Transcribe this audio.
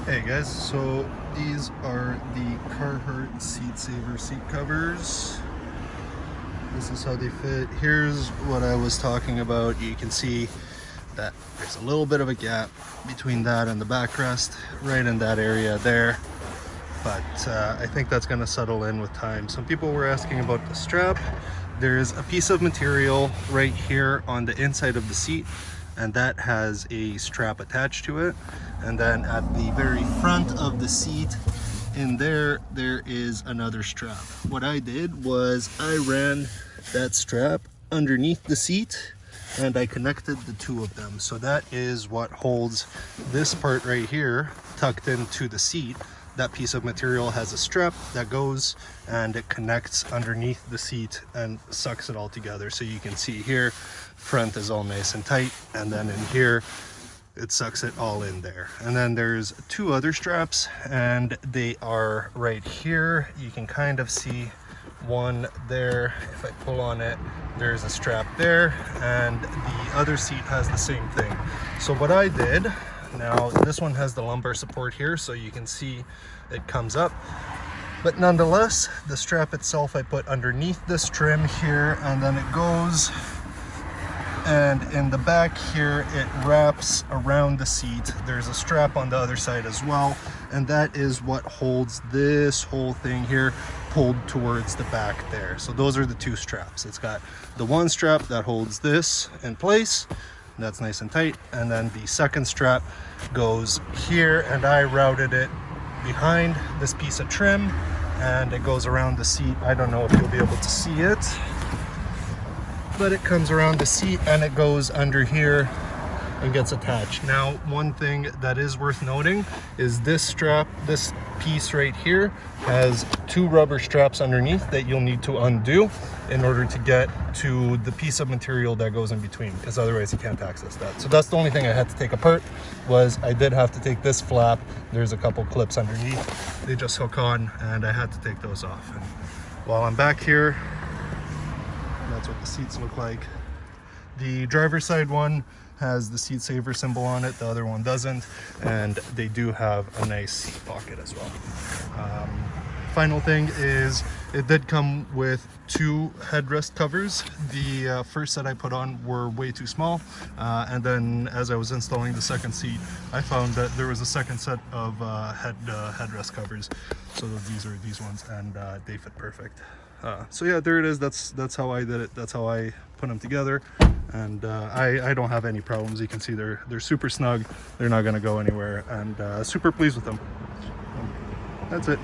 Hey guys, so these are the Carhartt Seat Saver seat covers. This is how they fit. Here's what I was talking about. You can see that there's a little bit of a gap between that and the backrest, right in that area there. But I think that's going to settle in with time. Some people were asking about the strap. There's a piece of material right here on the inside of the seat, and that has a strap attached to it. And then at the very front of the seat in there is another strap. What I did was I ran that strap underneath the seat and I connected the two of them. So that is what holds this part right here tucked into the seat. That piece of material has a strap that goes and it connects underneath the seat and sucks it all together. So you can see here, front is all nice and tight, and then in here, it sucks it all in there. And then there's two other straps and they are right here. You can kind of see one there. If I pull on it, there's a strap there, and the other seat has the same thing. So what I did, now this one has the lumbar support here, so you can see it comes up, but nonetheless the strap itself I put underneath this trim here, and then it goes, and in the back here it wraps around the seat. There's a strap on the other side as well, and that is what holds this whole thing here pulled towards the back there. So those are the two straps. It's got the one strap that holds this in place, that's nice and tight, and then the second strap goes here, and I routed it behind this piece of trim and it goes around the seat. I don't know if you'll be able to see it, but it comes around the seat and it goes under here and gets attached. Now, one thing that is worth noting is this strap, this piece right here, has two rubber straps underneath that you'll need to undo in order to get to the piece of material that goes in between, because otherwise you can't access that. So that's the only thing I had to take apart, was I did have to take this flap. There's a couple clips underneath. They just hook on, and I had to take those off. And while I'm back here, that's what the seats look like. The driver's side one has the seat saver symbol on it, the other one doesn't, and they do have a nice seat pocket as well. Final thing is, it did come with two headrest covers. The first set I put on were way too small, and then as I was installing the second seat, I found that there was a second set of headrest covers. So these are these ones, and they fit perfect. So yeah, there it is. That's how I did it. That's how I put them together, and I don't have any problems. You can see they're super snug. They're not going to go anywhere, and super pleased with them. That's it.